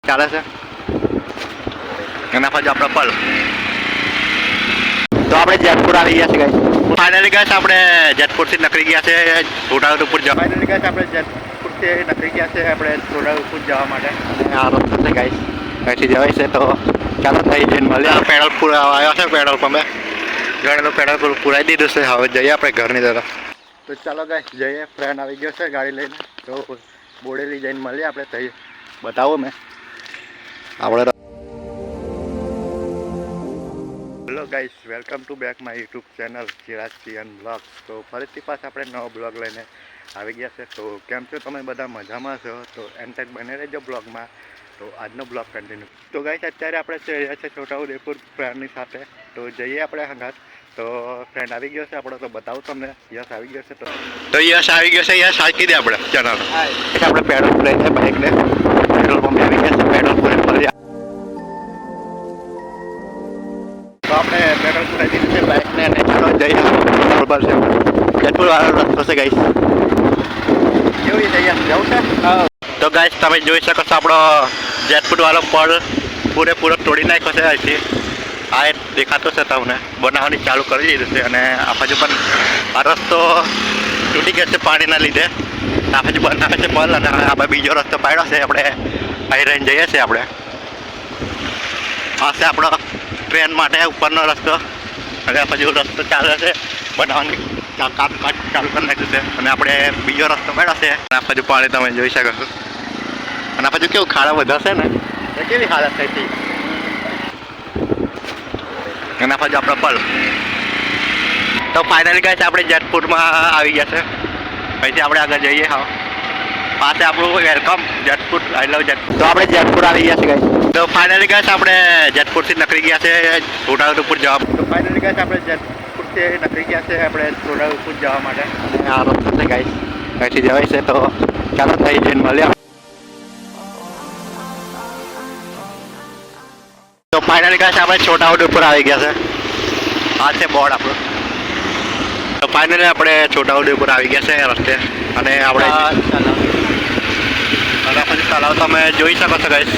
ચાલે છે એના પછી આપણે પલ તો આપણે જેતપુર આવી ગયા છે ગાઈસ ફાઇનલી ગાઈસ આપણે જેતપુરથી નીકળી ગયા છે છોટાઉદેપુર જવા ફાઇનલી ગાઈસ આપણે જેતપુરથી નીકળી ગયા છે આપણે છોટાઉદેપુર જવા માટે અને આ રસ્તો છે ગાઈસ અહીંથી જવાય છે તો ચાલો થઈ જઈને મળીએ પેટ્રોલ પૂરા આવ્યો છે પેટ્રોલ પંપે ઘણેલું પેટ્રોલ પુરાઈ દીધું છે હવે જઈએ આપણે ઘરની તરફ તો ચાલો ગાઈસ જઈએ ફ્રેન્ડ આવી ગયો છે ગાડી લઈને તો બોડેલી જઈને મળીએ આપણે થઈ બતાવો મેં આપણે hello guys welcome to back my YouTube channel Chirag ચિયન બ્લોગ્સ તો ફરીથી પાછા આપણે નવો બ્લોગ લઈને આવી ગયા છે તો કેમ છો તમે બધા મજામાં છો તો એન્ડ તક બને રહેજો બ્લોગમાં તો આજનો બ્લોગ કન્ટિન્યુ તો ગાઈસ અત્યારે આપણે રહ્યા છે છોટાઉદેપુર ફ્રેન્ડની સાથે તો જઈએ આપણે હંગાત તો ફ્રેન્ડ આવી ગયો છે આપણો તો બતાવું તમને યશ આવી ગયો છે તો યશ આવી ગયો છે યશ હાકી દે આપણે ચેનલ આપણે પેટ્રોલ લઈને બાઇકને પેટ્રોલ પંપે આવી ગયા છે પેટ્રોલ પૂરે ફરી તો આપણે પેટ્રોલ પુરાઈ દીધું છે બાઇકને અને ચાલો જઈએ બરોબર છે જેતપુર વાળો રસ્તો છે ગાઈસ કેવી જઈએ જવું છે તો ગાઈસ તમે જોઈ શકો છો આપણો જેતપુર વાળો પડ પૂરેપૂરો તોડી નાખ્યો છે અહીંથી આ દેખાતો છે તમને બનાવવાની ચાલુ કરી દીધું છે અને આ બાજુ પણ આ રસ્તો તૂટી ગયો છે પાણીના લીધે આ બાજુ બનાવે છે પલ અને આ બાજુ બીજો રસ્તો પાડ્યો છે આપણે અહીં રહીને જઈએ છીએ આપણે આ છે આપણો ટ્રેન માટે ઉપરનો રસ્તો અને આ બાજુ રસ્તો ચાલે છે બનાવવાની કામ ચાલુ કરી નાખ્યું છે અને આપણે બીજો રસ્તો પાડ્યો છે અને આ બાજુ પાણી તમે જોઈ શકો છો અને આ બાજુ કેવું ખાડા વધારશે ને એ કેવી હાલત થઈ હતી એના પછી આપણે પલ તો ફાઇનલી ગાઈસ આપણે જેતપુરમાં આવી ગયા છે અહીંથી આપણે આગળ જઈએ હા પાસે આપણું વેલકમ જેતપુર આઈ લવ જેતપુર તો આપણે જેતપુર આવી ગયા છે ગાઈસ તો ફાઇનલી ગાઈસ આપણે જેતપુરથી નીકળી ગયા છે છોટાઉદેપુર જવા તો ફાઇનલી ગાઈસ આપણે જેતપુરથી નીકળી ગયા છે આપણે છોટાઉદેપુર જવા માટે અને આ રસ્તો છે ગાઈસ અહીંથી જવાય છે તો ચાલો થઈ જઈને મળીએ તો ફાઇનલી ગાઈસ આપણે છોટાઉદેપુર આવી ગયા છે આ છે બોર્ડ આપણું તો ફાઇનલી આપણે છોટાઉદેપુર આવી ગયા છે રસ્તે અને આપણે અને પછી તલાવ તમે જોઈ શકો છો ગાઈસ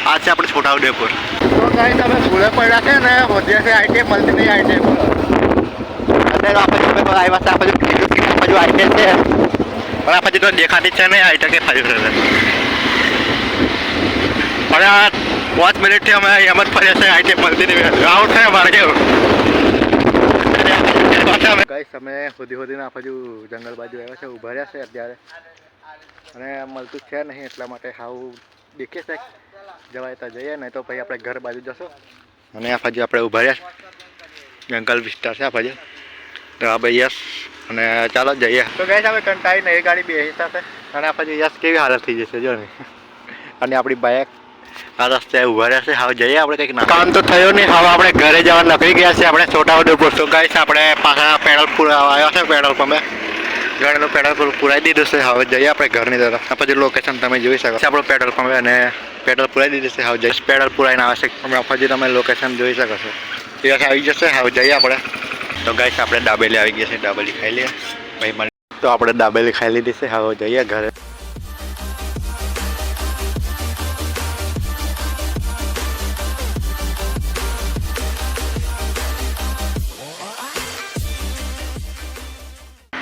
આ છે આપણે છોટાઉદેપુર તો ગાઈસ અમે ભૂલે પડ્યા છે ને વધ્યા છે આઈટીએમ મળતી નહીં આઈટીએમ અત્યારે આપણે આવ્યા છે આપણે બાજુ આઈટીએમ છે પણ આ પછી તો દેખાતી છે નહીં આઈટીએમ કે ફાઈવ છે પણ આ 5 મિનિટથી અમે એમ જ ફર્યા છે આઈટીએમ મળતી નહીં આઉટ થાય મારે કેવું ગાઈસ અમે સુધી આ બાજુ જંગલ બાજુ આવ્યા છે ઊભા રહ્યા છે અત્યારે અને મળતું છે નહીં એટલા માટે હાવ દેખે છે જવાય તો જઈએ નહીં તો પછી આપણે ઘર બાજુ જશો અને આ બાજુ આપણે ઊભા રહ્યા જંગલ વિસ્તાર છે આ બાજુ તો આ ભાઈ યસ અને ચાલો જઈએ તો ગાઈસ અમે કંટાળીને એ ગાડી બેસી સાથે અને આ બાજુ યસ કેવી હાલત થઈ જશે જો ને અને આપણી બાઇક આ રસ્તે ઉભા રહ્યા છે હવે જઈએ આપણે કંઈક કામ તો થયો નહીં હવે આપણે ઘરે જવા નીકળી ગયા છે આપણે છોટાઉદેપુર તો ગાઈસ આપણે પાછા પેટ્રોલ પૂરા આવ્યો છે પેટ્રોલ પંપે ઘણેલું પેટ્રોલ પુરાઈ દીધું છે હવે જઈએ આપણે ઘરની તરફ પછી લોકેશન તમે જોઈ શકો આપણું પેટ્રોલ પંપે અને પેટ્રોલ પુરાઈ દીધું છે હવે જઈશ પેટ્રોલ પુરાઈને આવે છે પછી તમે લોકેશન જોઈ શકો છો ત્યાં આવી જશે હવે જઈએ આપણે તો ગાઈસ આપણે દાબેલી આવી ગયા છે દાબેલી ખાઈ લઈએ ભાઈ મને તો આપણે દાબેલી ખાઈ લીધી છે હવે જઈએ ઘરે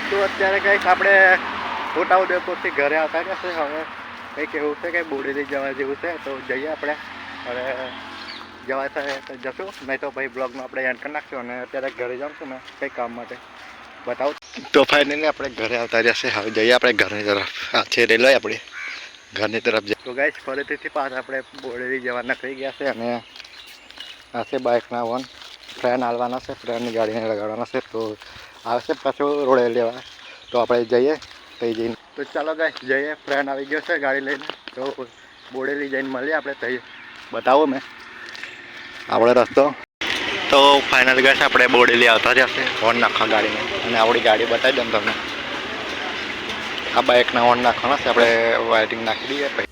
તો અત્યારે કંઈક આપણે છોટાઉદેપુરથી ઘરે આવતા જશે હવે કંઈક એવું છે કે બોડેલી જવા જેવું છે તો જઈએ આપણે હવે જવા થાય તો જશું નહીં તો ભાઈ બ્લોગમાં આપણે એન્ડ કરી નાખશું અને અત્યારે ઘરે જાઉં છું મેં કંઈક કામ માટે બતાવું તો ફાઇનલી આપણે ઘરે આવતા જશે હવે જઈએ આપણે ઘરની તરફ આ છે રેલવે આપણી ઘરની તરફ જઈએ તો ગાઈસ ફરીથી પાછા આપણે બોડેલી જવા નીકળી ગયા છે અને આ છે બાઇકના વન ફ્રેન્ડ હાલવાના છે ફ્રેન્ડની ગાડીને લગાડવાના છે તો આવશે પાછું રોડે લેવા તો આપણે જઈએ થઈ જઈને તો ચાલો ગાઈસ જઈએ ફ્રેન્ડ આવી ગયો છે ગાડી લઈને તો બોડેલી જઈને મળીએ આપણે થઈ બતાવો મેં આપણે રસ્તો તો ફાઇનલ ગાઈસ આપણે બોડેલી આવતા જશે હોર્ન નાખવા ગાડીને અને આપણી ગાડી બતાવી દઉં તમને આ બાઇકના હોર્ન નાખવાના છે આપણે વાયરિંગ નાખી દઈએ પછી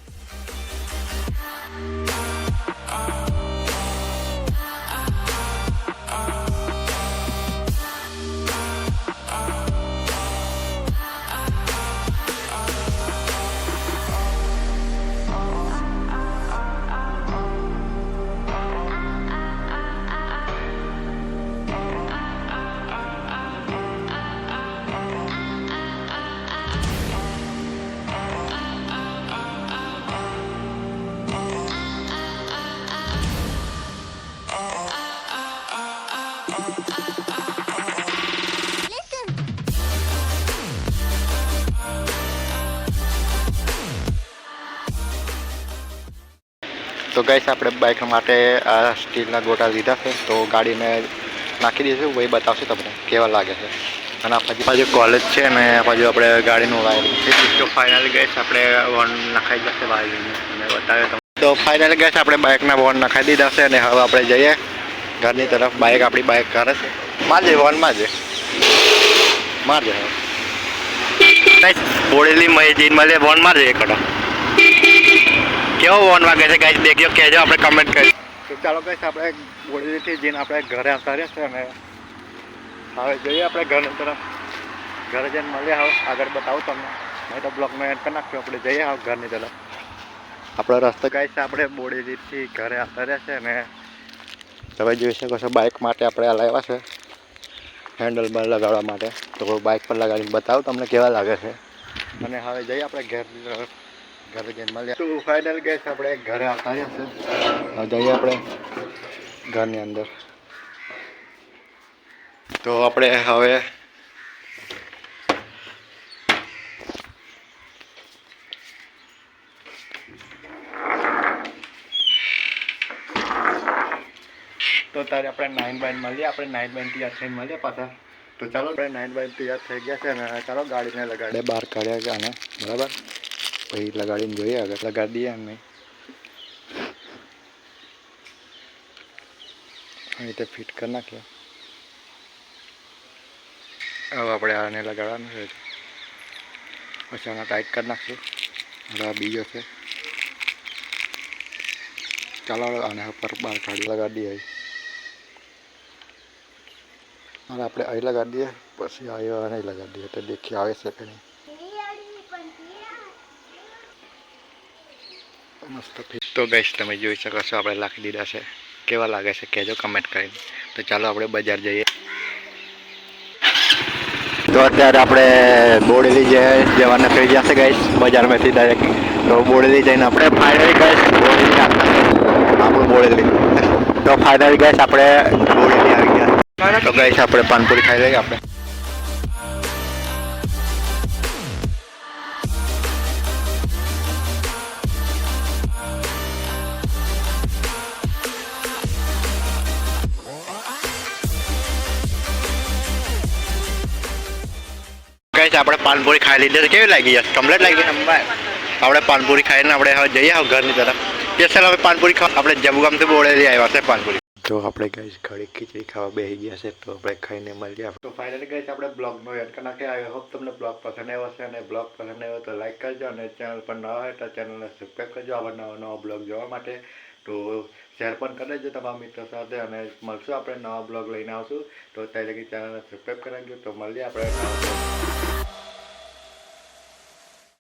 તો ગાઈસ આપણે બાઇક માટે આ સ્ટીલના ગોટા લીધા છે, તો ગાડીને નાખી દઈશું. વહી બતાવશે તમને કેવા લાગે છે. અને પાછું કોલેજ છે ને પાછું આપણે ગાડીનું વાયરિંગ છે. તો ફાઇનલી ગાઈસ આપણે વોન નખાઈ જશે વાયરિંગ અને બતાવ્યો તમને. તો ફાઇનલી ગાઈસ આપણે બાઇકના વોન નખાઈ દીધા છે અને હવે આપણે જઈએ ઘરની તરફ. આપણી બાઇક કરે છે. મારજે વોન મારજે બોડેલી જઈને મળે વોન મારજે એક કેવો વોન વાગે છે ગાઈસ દેખ્યો કહેજો, આપણે કમેન્ટ કરી. તો ચાલો ગાઈસ આપણે બોડેલીથી જઈને આપણે ઘરે આવતા રહેશે અને હવે જઈએ આપણે ઘરની તરફ. ઘરે જઈને મળીએ. હવે આગળ બતાવું તમને, નહીં તો બ્લોગમાં એડ કરી નાખ્યો. આપણે જઈએ હવે ઘરની તરફ. આપણો રસ્તો ગાઈસ આપણે બોડેલીથી ઘરે આવતા રહેશે અને તમે જોઈ શકો છો બાઇક માટે આપણે આ લાવ્યા છે હેન્ડલ બાર લગાડવા માટે. તો બાઇક પર લગાડીને બતાવું તમને કેવા લાગે છે. અને હવે જઈએ આપણે ઘરની તરફ. ઘરે જઈને મળીએ. તો ફાઇનલ ગેસ આપણે ઘરે આવતા રહ્યા છે. હવે જઈએ આપણે ઘરની અંદર. તો આપણે હવે તારે આપણે 9 મળીએ. આપણે 9 તૈયાર થઈને મળીએ પાછા. તો ચાલો આપણે 9 તૈયાર થઈ ગયા છે અને ચાલો ગાડીને લગાડે બહાર કાઢ્યા છે આને બરાબર. પછી લગાડીને જોઈએ આગળ લગાડી દઈએ એમ નહીં આવી રીતે ફિટ કરી નાખીએ. હવે આપણે આને લગાડવાનું છે પછી આને ટાઈટ કરી નાખશું. હવે બીજો છે ચાલો આને ઉપર બહાર કાઢી લગાડી દઈએ. અને આપણે અહીં લગાડી દઈએ પછી આવ્યો નહીં લગાડી દઈએ તો દેખી આવે છે કે નહીં. મસ્ત ફિટ. તો ગાઈસ તમે જોઈ શકો છો આપણે લાખી દીધા છે. કેવા લાગે છે કહેજો કમેન્ટ કરીને. તો ચાલો આપણે બજાર જઈએ. તો અત્યારે આપણે બોડેલી જવાના થઈ ગયા છે ગાઈસ બજારમાંથી ડાયરેક્ટ. તો બોડેલી જઈને આપણે ફાઇનલી ગાઈસ બોડેલી આપણું બોડેલી. તો ફાઇનલી ગાઈસ આપણે બોડેલી આવી ગયા. તો ગાઈસ આપણે પાનપુરી ખાઈ લઈએ આપણે. ગાઈસ આપણે પાનપુરી ખાઈ લીધી. કેવી લાગી કમ્પ્લીટ લાગી. આપણે પાનપુરી ખાઈને આપણે હવે જઈએ હવે ઘરની તરફ. સ્પેશિયલ હવે પાનપુરી ખાવા આપણે જબગામથી બોડેલી આવ્યા છે પાનપુરી. તો આપણે ગાઈસ ઘડી ખીચડી ખાવા બેસી ગયા છે. તો આપણે ખાઈને મળીએ. તો ફાઇનલી ગાઈસ આપણે બ્લોગનો એડ કરી નાખીએ. આઈ હોપ તમને બ્લોગ પસંદ આવ્યો હશે અને બ્લોગ પસંદ આવ્યો તો લાઈક કરજો અને ચેનલ પર નવા હોય તો ચેનલને સબસ્ક્રાઈબ કરજો આવા નવા બ્લોગ જોવા માટે. તો શેર પણ કરી દેજો તમારા મિત્રો સાથે અને મળશું આપણે નવા બ્લોગ લઈને આવશું. તો ત્યારે ચેનલને સબસ્ક્રાઈબ કરાવજો. તો મળીએ આપણે